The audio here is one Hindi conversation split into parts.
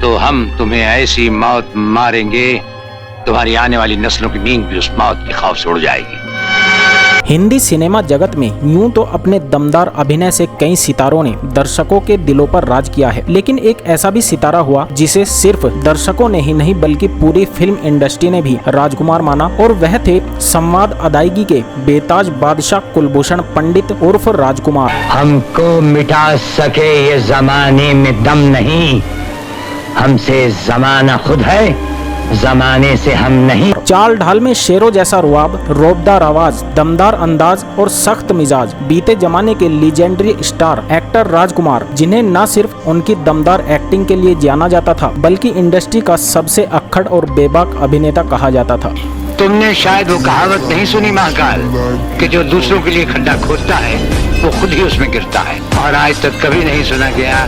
तो हम तुम्हें ऐसी मौत मारेंगे, तुम्हारी आने वाली नस्लों की नींद भी उस मौत के खौफ से उड़ जाएगी। हिंदी सिनेमा जगत में यूं तो अपने दमदार अभिनय से कई सितारों ने दर्शकों के दिलों पर राज किया है, लेकिन एक ऐसा भी सितारा हुआ जिसे सिर्फ दर्शकों ने ही नहीं बल्कि पूरी फिल्म इंडस्ट्री ने भी राजकुमार माना, और वह थे संवाद अदायगी के बेताज बादशाह कुलभूषण पंडित उर्फ राजकुमार। हमको मिटा सके ये जमाने में दम नहीं, हमसे जमाना खुद है, जमाने से हम नहीं। चाल ढाल में शेरों जैसा रुआब, रौबदार आवाज, दमदार अंदाज और सख्त मिजाज, बीते जमाने के लीजेंडरी स्टार एक्टर राजकुमार, जिन्हें न सिर्फ उनकी दमदार एक्टिंग के लिए जाना जाता था बल्कि इंडस्ट्री का सबसे अक्खड़ और बेबाक अभिनेता कहा जाता था। तुमने शायद वो कहावत नहीं सुनी महाकाल, कि जो दूसरों के लिए खड्डा खोदता है वो खुद ही उसमें गिरता है, और आज तक कभी नहीं सुना गया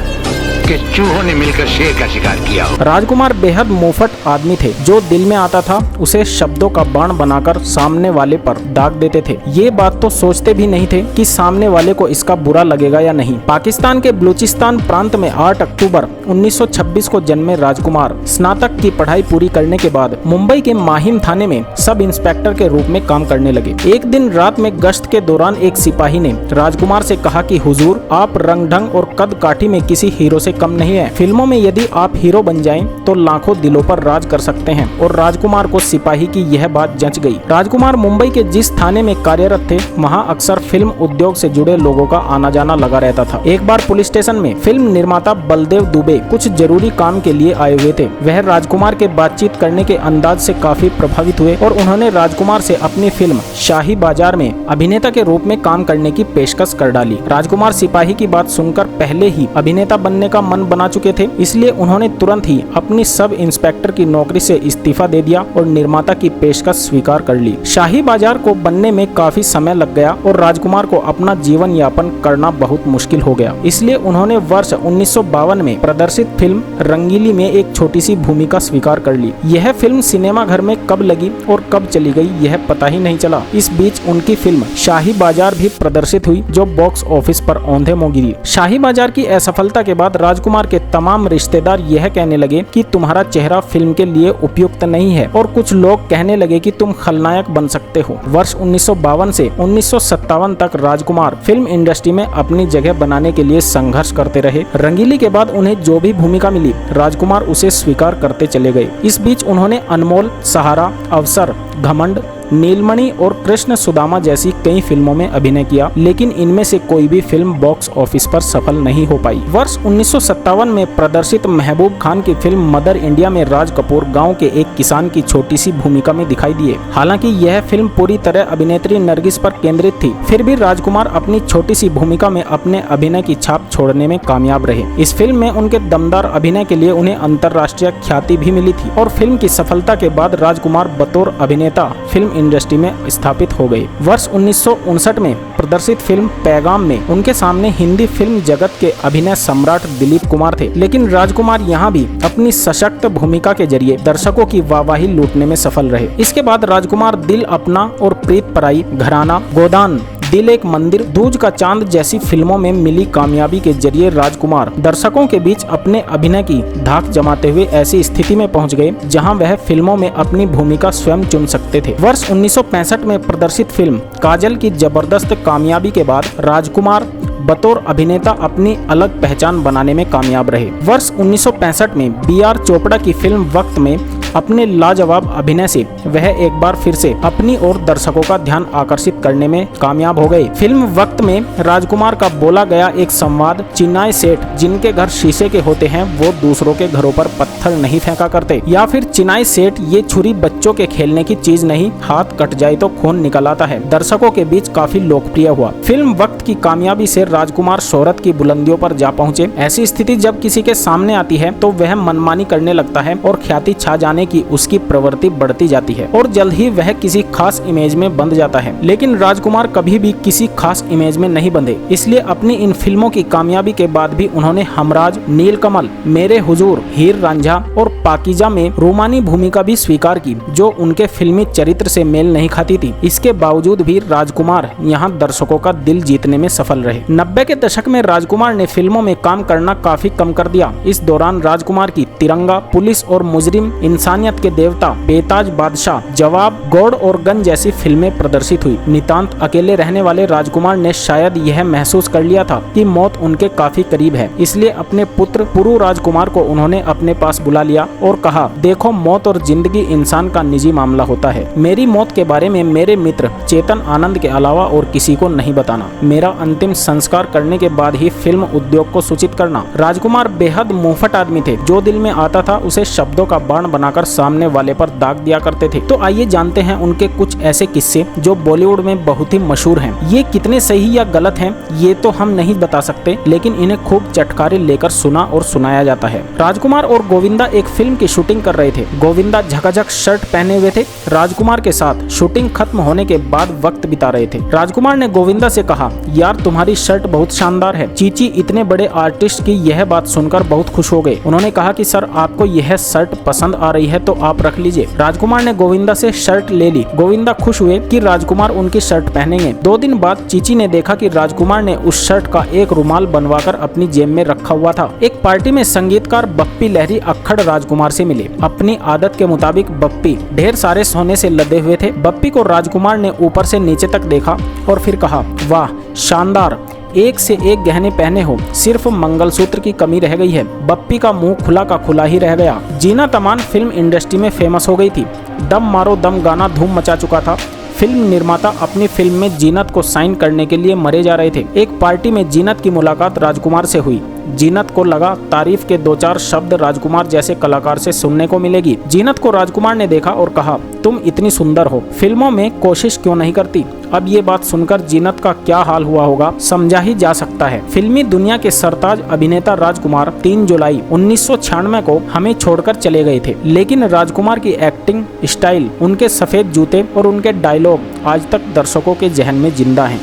कि चूहों ने मिलकर शेर का शिकार किया हो। राजकुमार बेहद मुफट आदमी थे, जो दिल में आता था उसे शब्दों का बाण बनाकर सामने वाले पर दाग देते थे। ये बात तो सोचते भी नहीं थे कि सामने वाले को इसका बुरा लगेगा या नहीं। पाकिस्तान के बलूचिस्तान प्रांत में 8 अक्टूबर 1926 को जन्मे राजकुमार स्नातक की पढ़ाई पूरी करने के बाद मुंबई के माहिम थाने में सब इंस्पेक्टर के रूप में काम करने लगे। एक दिन रात में गश्त के दौरान एक सिपाही ने राजकुमार से कहा कि हुजूर, आप रंग ढंग और कद काठी में किसी हीरो से कम नहीं है। फिल्मों में यदि आप हीरो बन जाएं तो लाखों दिलों पर राज कर सकते हैं। और राजकुमार को सिपाही की यह बात जंच गई। राजकुमार मुंबई के जिस थाने में कार्यरत थे वहां अक्सर फिल्म उद्योग से जुड़े लोगों का आना जाना लगा रहता था। एक बार पुलिस स्टेशन में फिल्म निर्माता बलदेव दुबे कुछ जरूरी काम के लिए आए हुए थे। वह राजकुमार के बातचीत करने के अंदाज से काफी प्रभावित हुए और उन्होंने राजकुमार से अपनी फिल्म शाही बाजार में अभिनेता के रूप में काम करने की पेशकश कर डाली। राजकुमार सिपाही की बात सुनकर पहले ही अभिनेता बनने का मन बना चुके थे, इसलिए उन्होंने तुरंत ही अपनी सब इंस्पेक्टर की नौकरी से इस्तीफा दे दिया और निर्माता की पेशकश स्वीकार कर ली। शाही बाजार को बनने में काफी समय लग गया और राजकुमार को अपना जीवन यापन करना बहुत मुश्किल हो गया। इसलिए उन्होंने वर्ष 1952 में प्रदर्शित फिल्म रंगीली में एक छोटी सी भूमिका स्वीकार कर ली। यह फिल्म सिनेमा घर में कब लगी और कब चली गई यह पता ही नहीं चला। इस बीच उनकी फिल्म शाही बाजार भी प्रदर्शित हुई, जो बॉक्स ऑफिस पर औंधे मुँह गिरी। शाही बाजार की असफलता के बाद राजकुमार के तमाम रिश्तेदार यह कहने लगे कि तुम्हारा चेहरा फिल्म के लिए उपयुक्त नहीं है, और कुछ लोग कहने लगे कि तुम खलनायक बन सकते हो। वर्ष 1952 से 1957 तक राजकुमार फिल्म इंडस्ट्री में अपनी जगह बनाने के लिए संघर्ष करते रहे। रंगीली के बाद उन्हें जो भी भूमिका मिली राजकुमार उसे स्वीकार करते चले गए। इस बीच उन्होंने अनमोल, सहारा, अवसर, घमंड, नीलमणि और कृष्ण सुदामा जैसी कई फिल्मों में अभिनय किया, लेकिन इनमें से कोई भी फिल्म बॉक्स ऑफिस पर सफल नहीं हो पाई। वर्ष 1957 में प्रदर्शित महबूब खान की फिल्म मदर इंडिया में राज कपूर गांव के एक किसान की छोटी सी भूमिका में दिखाई दिए। हालांकि यह फिल्म पूरी तरह अभिनेत्री नरगिस पर केंद्रित थी, फिर भी राजकुमार अपनी छोटी सी भूमिका में अपने अभिनय की छाप छोड़ने में कामयाब रहे। इस फिल्म में उनके दमदार अभिनय के लिए उन्हें अंतर्राष्ट्रीय ख्याति भी मिली थी, और फिल्म की सफलता के बाद राजकुमार बतौर अभिनेता फिल्म इंडस्ट्री में स्थापित हो गए। वर्ष 1959 में प्रदर्शित फिल्म पैगाम में उनके सामने हिंदी फिल्म जगत के अभिनय सम्राट दिलीप कुमार थे, लेकिन राजकुमार यहाँ भी अपनी सशक्त भूमिका के जरिए दर्शकों की वाहवाही लूटने में सफल रहे। इसके बाद राजकुमार दिल अपना और प्रीत पराई, घराना, गोदान, दिल एक मंदिर, दूज का चांद जैसी फिल्मों में मिली कामयाबी के जरिए राजकुमार दर्शकों के बीच अपने अभिनय की धाक जमाते हुए ऐसी स्थिति में पहुंच गए जहां वह फिल्मों में अपनी भूमिका स्वयं चुन सकते थे। वर्ष 1965 में प्रदर्शित फिल्म काजल की जबरदस्त कामयाबी के बाद राजकुमार बतौर अभिनेता अपनी अलग पहचान बनाने में कामयाब रहे। वर्ष 1965 में बी.आर. चोपड़ा की फिल्म वक्त में अपने लाजवाब अभिनय से वह एक बार फिर से अपनी ओर दर्शकों का ध्यान आकर्षित करने में कामयाब हो गए। फिल्म वक्त में राजकुमार का बोला गया एक संवाद, चिनाई सेठ जिनके घर शीशे के होते हैं वो दूसरों के घरों पर पत्थर नहीं फेंका करते, या फिर चिनाई सेठ ये छुरी बच्चों के खेलने की चीज नहीं, हाथ कट जाए तो खून निकल आता है, दर्शकों के बीच काफी लोकप्रिय हुआ। फिल्म वक्त की कामयाबी से राजकुमार शोहरत की बुलंदियों पर जा पहुंचे। ऐसी स्थिति जब किसी के सामने आती है तो वह मनमानी करने लगता है और ख्याति छा जाने बनाने की उसकी प्रवृत्ति बढ़ती जाती है और जल्द ही वह किसी खास इमेज में बंध जाता है। लेकिन राजकुमार कभी भी किसी खास इमेज में नहीं बंधे, इसलिए अपनी इन फिल्मों की कामयाबी के बाद भी उन्होंने हमराज, नीलकमल, मेरे हुजूर, हीर रांझा और पाकीजा में रोमानी भूमिका भी स्वीकार की, जो उनके फिल्मी चरित्र से मेल नहीं खाती थी। इसके बावजूद भी राजकुमार यहाँ दर्शकों का दिल जीतने में सफल रहे। 90 के दशक में राजकुमार ने फिल्मों में काम करना काफी कम कर दिया। इस दौरान राजकुमार की तिरंगा, पुलिस और मुजरिम, इंसानियत के देवता, बेताज बादशाह, जवाब, गौड़ और गन जैसी फिल्में प्रदर्शित हुई। नितांत अकेले रहने वाले राजकुमार ने शायद यह महसूस कर लिया था कि मौत उनके काफी करीब है, इसलिए अपने पुत्र पुरु राजकुमार को उन्होंने अपने पास बुला लिया और कहा, देखो मौत और जिंदगी इंसान का निजी मामला होता है। मेरी मौत के बारे में मेरे मित्र चेतन आनंद के अलावा और किसी को नहीं बताना। मेरा अंतिम संस्कार करने के बाद ही फिल्म उद्योग को सूचित करना। राजकुमार बेहद मुंहफट आदमी थे। जो दिल में आता था उसे शब्दों का बाण बनाकर सामने वाले पर दाग दिया करते थे। तो आइए जानते हैं उनके कुछ ऐसे किस्से जो बॉलीवुड में बहुत ही मशहूर हैं। ये कितने सही या गलत हैं ये तो हम नहीं बता सकते, लेकिन इन्हें खूब चटखारे लेकर सुना और सुनाया जाता है। राजकुमार और गोविंदा एक फिल्म की शूटिंग कर रहे थे। गोविंदा झकाझक शर्ट पहने हुए थे। राजकुमार के साथ शूटिंग खत्म होने के बाद वक्त बिता रहे थे। राजकुमार ने गोविंदा से कहा, यार तुम्हारी शर्ट बहुत शानदार है। चीची इतने बड़े आर्टिस्ट की यह बात सुनकर बहुत खुश हो गए। उन्होंने कहा कि सर आपको यह शर्ट पसंद आ रही है तो आप रख लीजिए। राजकुमार ने गोविंदा से शर्ट ले ली। गोविंदा खुश हुए कि राजकुमार उनकी शर्ट पहनेंगे। 2 दिन बाद चीची ने देखा कि राजकुमार ने उस शर्ट का एक रुमाल बनवाकर अपनी जेब में रखा हुआ था। एक पार्टी में संगीतकार बप्पी लहरी अक्खड़ राजकुमार से मिले। अपनी आदत के मुताबिक बप्पी ढेर सारे सोने से लदे हुए थे। बप्पी को राजकुमार ने ऊपर से नीचे तक देखा और फिर कहा, वाह शानदार, एक से एक गहने पहने हो, सिर्फ मंगलसूत्र की कमी रह गई है। बप्पी का मुंह खुला का खुला ही रह गया। जीना तमान फिल्म इंडस्ट्री में फेमस हो गई थी। दम मारो दम गाना धूम मचा चुका था। फिल्म निर्माता अपनी फिल्म में जीनत को साइन करने के लिए मरे जा रहे थे। एक पार्टी में जीनत की मुलाकात राजकुमार से हुई। जीनत को लगा तारीफ के 2-4 शब्द राजकुमार जैसे कलाकार से सुनने को मिलेगी। जीनत को राजकुमार ने देखा और कहा, तुम इतनी सुंदर हो, फिल्मों में कोशिश क्यों नहीं करती। अब ये बात सुनकर जीनत का क्या हाल हुआ होगा समझा ही जा सकता है। फिल्मी दुनिया के सरताज अभिनेता राजकुमार 3 जुलाई 1996 को हमें छोड़कर चले गए थे, लेकिन राजकुमार की एक्टिंग स्टाइल, उनके सफेद जूते और उनके डायलॉग आज तक दर्शकों के जहन में जिंदा हैं।